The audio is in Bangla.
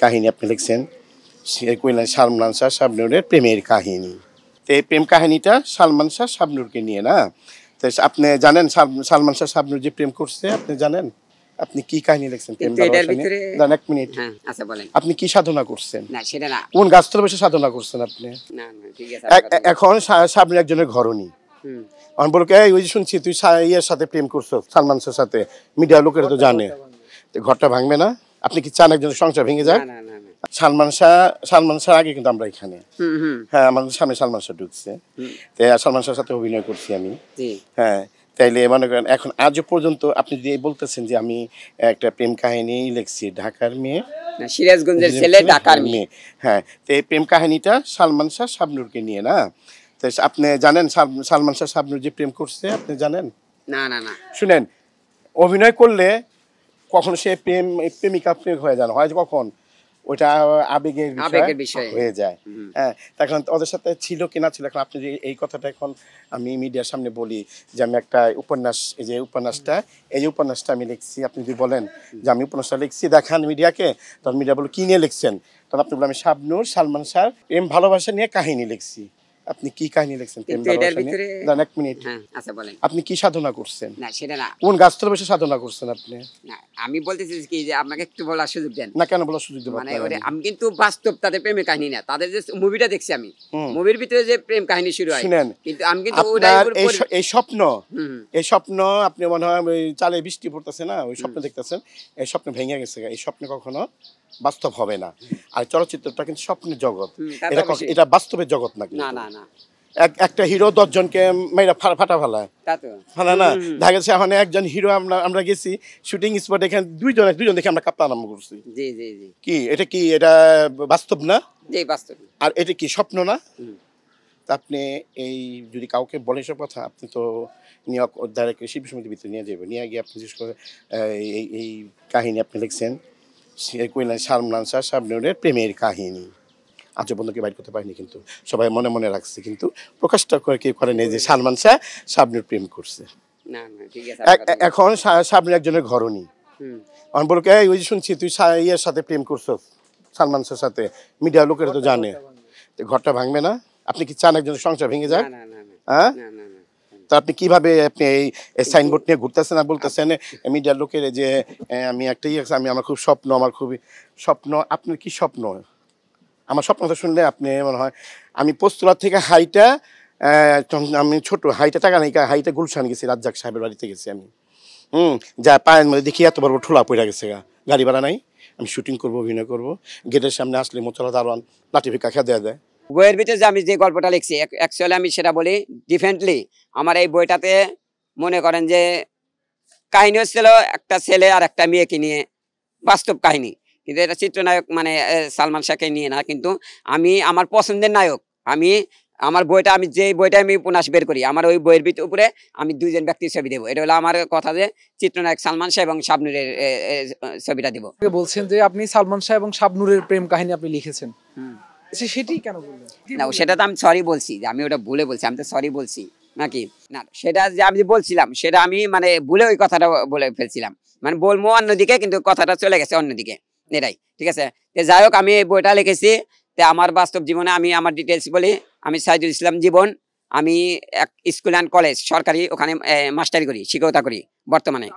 কাহিনী আপনি লিখছেন, সে কইলেন সালমান শাহ শাবনূরের প্রেমের কাহিনী। তো এই প্রেম কাহিনীটা সালমান শাহ শাবনূরকে নিয়ে না। তো আপনি জানেন সালমান শাহ শাবনূর যে প্রেম করছে আপনি জানেন? আপনি কি কাহিনী লিখছেন প্রেম ভালোবাসা নিয়ে? দাঁড়ান 1 মিনিট। হ্যাঁ, আচ্ছা বলেন। আপনি কি সাধনা করছেন? না সেটা না। কোন গাছতলা বসে সাধনা করছেন আপনি? না, না ঠিক আছে। এখন শাবনূর একজনের ঘরণী। আমি বলবো ওই যে শুনছি তুই ইয়ের সাথে প্রেম করছো, সালমান শাহের সাথে, মিডিয়া লোকেরা তো জানে। ঘরটা ভাঙবে না? আপনি কি চান একজনের সংসার ভেঙে যাক? না, না, না। সালমান শাহ আগে কিন্তু আমরা এখানে, হ্যাঁ আমাদের সামনে সালমান শাহ ঢুকছে, সালমান শাহের সাথে অভিনয় করছি আমি। হ্যাঁ, তাইলে মনে করেন এখন আজও পর্যন্ত আপনি যদি বলতেছেন যে আমি একটা প্রেম কাহিনী লিখছি, ঢাকার মেয়ে, সিরাজগঞ্জের ছেলে, ঢাকার মেয়ে। হ্যাঁ, তো এই প্রেম কাহিনীটা সালমান শাহ শাবনূরকে নিয়ে না। তো আপনি জানেন সালমান শাহ শাবনূর যে প্রেম করছে আপনি জানেন? না, না, না। শুনেন, অভিনয় করলে কখনো সে প্রেমিকা প্রেমিক হয়ে যায় না, হয় কখন ওইটা আবেগের বিষয় হয়ে যায়। হ্যাঁ, এখন ওদের সাথে ছিল কি না ছিল, এখন আপনি যে এই কথাটা এখন আমি মিডিয়ার সামনে বলি যে আমি একটা উপন্যাস, এই যে উপন্যাসটা আমি লিখছি, আপনি যদি বলেন যে আমি উপন্যাসটা লিখছি দেখান মিডিয়াকে, তখন মিডিয়া বলো কি নিয়ে লিখছেন, তখন আপনি বলেন আমি শাবনূর সালমান শাহ প্রেম ভালোবাসা নিয়ে কাহিনী লিখছি। আপনি কি কাহিনী লিখছেন প্রেম ভালোবাসা নিয়ে? দাঁড়ান 1 মিনিট। আচ্ছা বলেন। আপনি কি সাধনা করছেন? না সেটা না। কোন গাছতলা বসে সাধনা করছেন আপনি? না আমি বলতেছি কি যে আপনাকে একটু বলার সুযোগ দেন। না কেন বলার সুযোগ দেব? মানে আমি কিন্তু বাস্তব তাদের প্রেমের কাহিনী না, তাদের যে মুভিটা দেখছি আমি, মুভির ভিতরে যে প্রেম কাহিনী শুরু হয়, শুনেন, কিন্তু আমি কিন্তু এই স্বপ্ন আপনি মনে হয় ওই চালে বৃষ্টি পড়তেছে না, ওই স্বপ্ন দেখতেছেন, এই স্বপ্ন ভেঙে গেছে, এই স্বপ্ন কখনো বাস্তব হবে না। আর চলচ্চিত্রটা কিন্তু স্বপ্নের জগৎ, এটা বাস্তবের জগৎ না। না না না, একটা হিরো 10 জনকে মেয়েরা ফাটা ফেলায় না, দেখা গেছে এখন একজন হিরো আমরা গেছি শুটিং স্পট, এখানে দুইজন দেখে আমরা কাঁপতে আরম্ভ করছি। জি জি জি, কি এটা, কি এটা বাস্তব না? জি বাস্তব। আর এটা কি স্বপ্ন না? আপনি এই যদি কাউকে বলেন সব কথা, আপনি তো নিয়োগ ডাইরেক্ট শিল্পী সমিতির ভিতরে নিয়ে যাবেন, নিয়ে গিয়ে আপনি বিশেষ করে এই কাহিনী আপনি লিখছেন, সে কইলেন সালমান শাহ শাবনূরের প্রেমের কাহিনী। আজও পর্যন্ত কেউ বাইর করতে পারেনি, কিন্তু সবাই মনে মনে রাখছে, কিন্তু প্রকাশটা করে কেউ করেনি যে সালমান শাহ শাবনূর প্রেম করছে। এখন শাবনূর একজনের ঘরণী। আমি বলবো ওই যে শুনছি তুই ইয়ের সাথে প্রেম করছো, সালমান শাহের সাথে, মিডিয়া লোকেরা তো জানে। ঘরটা ভাঙবে না? আপনি কি চান একজনের সংসার ভেঙে যাক? হ্যাঁ, তো আপনি কিভাবে আপনি এই সাইনবোর্ড নিয়ে ঘুরতেছেন আর বলতেছেন মিডিয়ার লোকের যে আমি একটা আমি আমার খুব স্বপ্ন, আমার খুবই স্বপ্ন। আপনার কি স্বপ্ন? আমার স্বপ্নটা শুনলে আপনি মনে হয় আমি পোস্তলা থেকে হাইটা, আমি ছোট হাইটা টাকা নেই, হাইটা গুলশান গেছি, রাজ্জাক সাহেবের বাড়িতে গেছি আমি। যা পায়ের মধ্যে দেখি এত বড় বড় ঠোলা পড়ে গেছে, গাড়ি ভাড়া নাই, আমি শুটিং করবো, অভিনয় করবো, গেটের সামনে আসলে মোচলা দারোয়ান লাঠি ভিক্ষা খেয়ে দেওয়া দেয়। বইয়ের ভিতরে যে আমি যে গল্পটা লিখছি, অ্যাকচুয়ালি আমি সেটা বলি ডিফারেন্টলি। আমার এই বইটাতে মনে করেন যে কাহিনী হচ্ছিল একটা ছেলে আর একটা মেয়েকে নিয়ে, বাস্তব কাহিনী, কিন্তু এটা চিত্রনায়ক মানে সালমান শাহকে নিয়ে না। কিন্তু আমি আমার পছন্দের নায়ক, আমার বইটা, আমি যে বইটা আমি উপন্যাস বের করি, আমার ওই বইয়ের ভিতরে উপরে আমি 2 জন ব্যক্তির ছবি দেবো। এটা হলো আমার কথা যে চিত্রনায়ক সালমান শাহ এবং শাবনূরের ছবিটা দিব। বলছেন যে আপনি সালমান শাহ এবং শাবনূরের প্রেম কাহিনী আপনি লিখেছেন, সেটাই কেন বললেন? না সেটা তো আমি সরি বলছি, যে আমি ওটা ভুলে বলছি, আমি তো সরি বলছি নাকি না, সেটা যে আমি বলছিলাম সেটা আমি মানে ভুলে ওই কথাটা বলে ফেলছিলাম, মানে বলবো অন্যদিকে, কিন্তু কথাটা চলে গেছে অন্যদিকে, এটাই ঠিক আছে। যাই হোক, আমি এই বইটা লিখেছি, আমার বাস্তব জীবনে আমি আমার ডিটেলস বলি। আমি সাইদুল ইসলাম জীবন, আমি এক স্কুল অ্যান্ড কলেজ সরকারি, ওখানে মাস্টারি করি, শিক্ষকতা করি বর্তমানে।